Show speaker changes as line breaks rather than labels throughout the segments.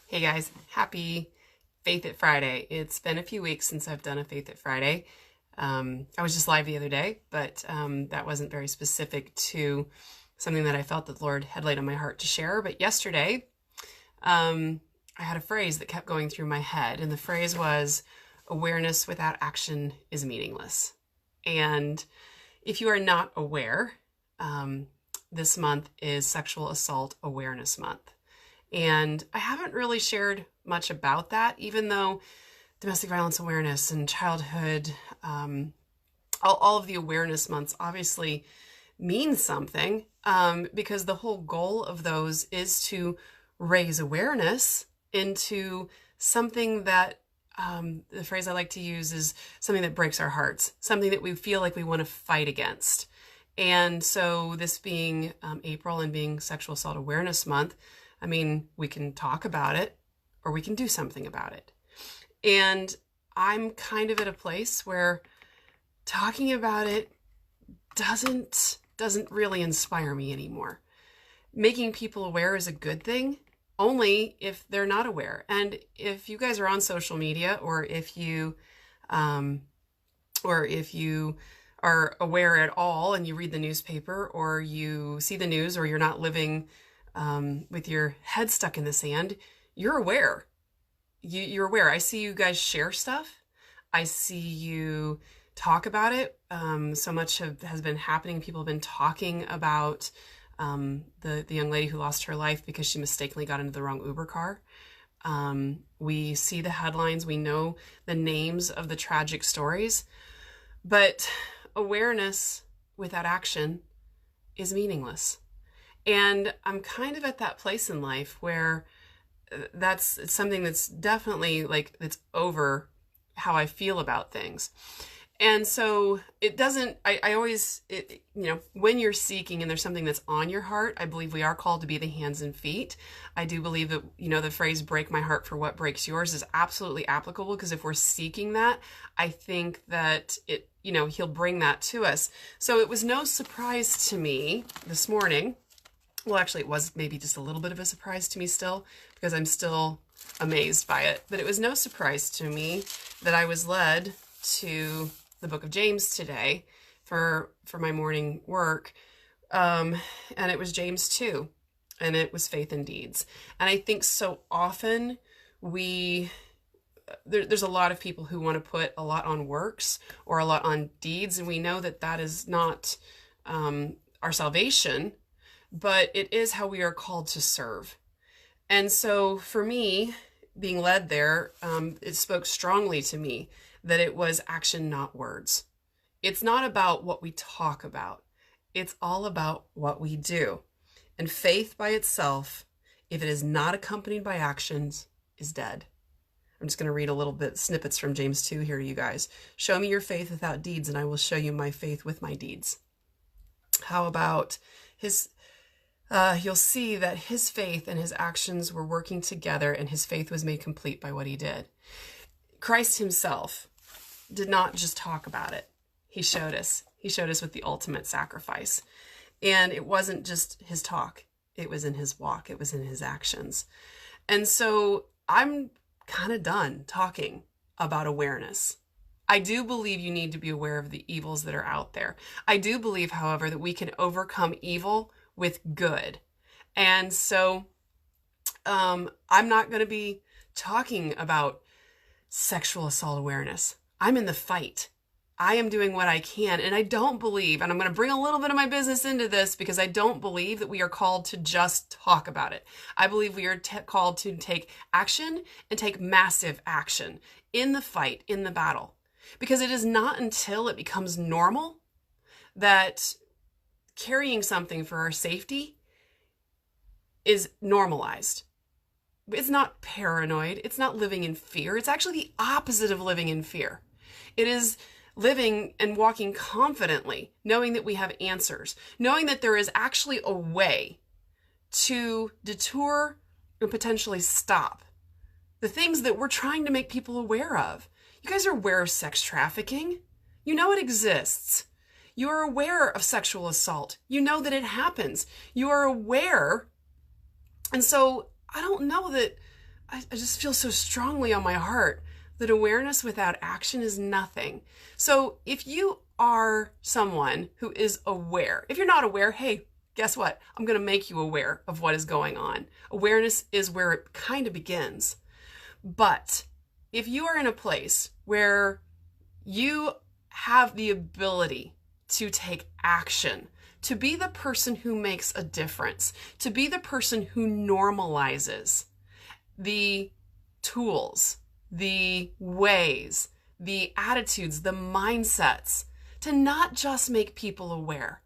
Hey guys, happy Faith It Friday. It's been a few weeks since I've done a Faith It Friday. I was just live the other day, but that wasn't very specific to something that I felt that the Lord had laid on my heart to share. But yesterday, I had a phrase that kept going through my head, and the phrase was, awareness without action is meaningless. And if you are not aware, this month is Sexual Assault Awareness Month. And I haven't really shared much about that, even though domestic violence awareness and childhood, all of the awareness months obviously mean something, because the whole goal of those is to raise awareness into something that, the phrase I like to use is something that breaks our hearts, something that we feel like we want to fight against. And so this being April and being Sexual Assault Awareness Month, I mean, we can talk about it or we can do something about it. And I'm kind of at a place where talking about it doesn't really inspire me anymore. Making people aware is a good thing, only if they're not aware. And if you guys are on social media, or if you are aware at all and you read the newspaper or you see the news, or you're not living with your head stuck in the sand, you're aware. You're aware. I see you guys share stuff. I see you talk about it. So much has been happening. People have been talking about the young lady who lost her life because she mistakenly got into the wrong Uber car. We see the headlines. We know the names of the tragic stories. But awareness without action is meaningless. And I'm kind of at that place in life where it's something that's definitely it's over how I feel about things. And so it doesn't, I always, when you're seeking and there's something that's on your heart, I believe we are called to be the hands and feet. I do believe that, the phrase break my heart for what breaks yours is absolutely applicable, because if we're seeking that, I think that he'll bring that to us. So it was no surprise to me this morning. Well, actually, it was maybe just a little bit of a surprise to me still, because I'm still amazed by it. But it was no surprise to me that I was led to the book of James today for my morning work. And it was James 2, and it was faith and deeds. And I think so often there's a lot of people who want to put a lot on works or a lot on deeds, and we know that that is not our salvation, but it is how we are called to serve. And so for me, being led there, it spoke strongly to me that it was action, not words. It's not about what we talk about. It's all about what we do. And faith by itself, if it is not accompanied by actions, is dead. I'm just going to read a little bit snippets from James 2 here to you guys. Show me your faith without deeds, and I will show you my faith with my deeds. How about you'll see that his faith and his actions were working together, and his faith was made complete by what he did. Christ himself did not just talk about it. He showed us. He showed us with the ultimate sacrifice. And it wasn't just his talk. It was in his walk. It was in his actions. And so I'm kind of done talking about awareness. I do believe you need to be aware of the evils that are out there. I do believe, however, that we can overcome evil with good. And so I'm not going to be talking about sexual assault awareness. I'm in the fight. I am doing what I can. And I don't believe, and I'm going to bring a little bit of my business into this, because I don't believe that we are called to just talk about it. I believe we are called to take action, and take massive action in the fight, in the battle. Because it is not until it becomes normal that carrying something for our safety is normalized. It's not paranoid. It's not living in fear. It's actually the opposite of living in fear. It is living and walking confidently, knowing that we have answers, knowing that there is actually a way to deter and potentially stop the things that we're trying to make people aware of. You guys are aware of sex trafficking. You know it exists. You are aware of sexual assault. You know that it happens. You are aware. And so I don't know that I just feel so strongly on my heart that awareness without action is nothing. So if you are someone who is aware, if you're not aware, hey, guess what? I'm going to make you aware of what is going on. Awareness is where it kind of begins. But if you are in a place where you have the ability to take action, to be the person who makes a difference, to be the person who normalizes the tools, the ways, the attitudes, the mindsets, to not just make people aware,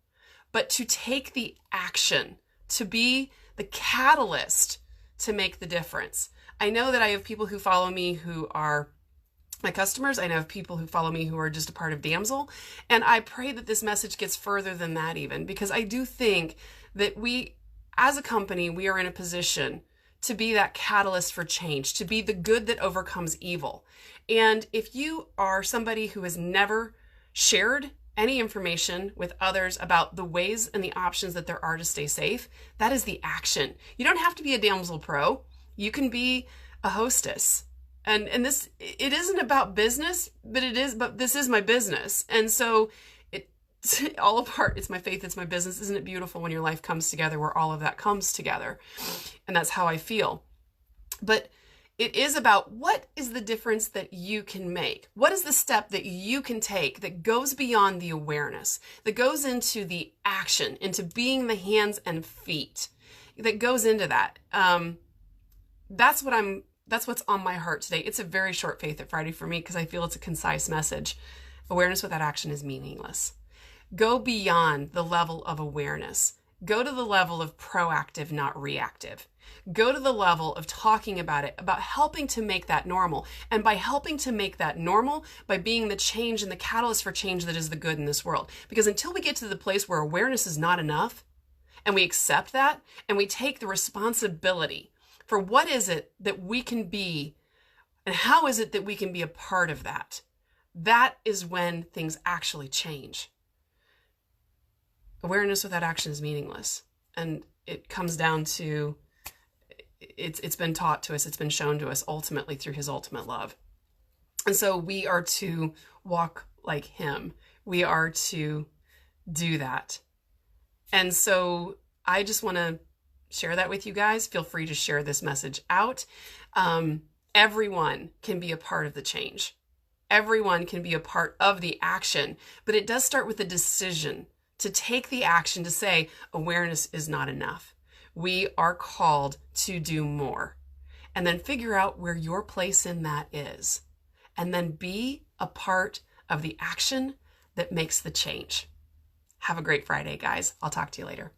but to take the action, to be the catalyst to make the difference. I know that I have people who follow me who are my customers. I know of people who follow me who are just a part of Damsel. And I pray that this message gets further than that even, because I do think that we, as a company, we are in a position to be that catalyst for change, to be the good that overcomes evil. And if you are somebody who has never shared any information with others about the ways and the options that there are to stay safe, that is the action. You don't have to be a Damsel Pro. You can be a hostess. And this, it isn't about business, but this is my business. And so it's all apart. It's my faith, it's my business. Isn't it beautiful when your life comes together where all of that comes together? And that's how I feel. But it is about what is the difference that you can make? What is the step that you can take that goes beyond the awareness, that goes into the action, into being the hands and feet, that goes into that? That's what's on my heart today. It's a very short Faith at Friday for me because I feel it's a concise message. Awareness without action is meaningless. Go beyond the level of awareness. Go to the level of proactive, not reactive. Go to the level of talking about it, about helping to make that normal. And by helping to make that normal, by being the change and the catalyst for change that is the good in this world. Because until we get to the place where awareness is not enough, and we accept that, and we take the responsibility for what is it that we can be, and how is it that we can be a part of that, that is when things actually change. Awareness without action is meaningless. And it comes down to, it's been taught to us, it's been shown to us ultimately through his ultimate love. And so we are to walk like him. We are to do that. And so I just want to share that with you guys. Feel free to share this message out. Everyone can be a part of the change. Everyone can be a part of the action, but it does start with the decision to take the action to say awareness is not enough. We are called to do more, and then figure out where your place in that is, and then be a part of the action that makes the change. Have a great Friday, guys. I'll talk to you later.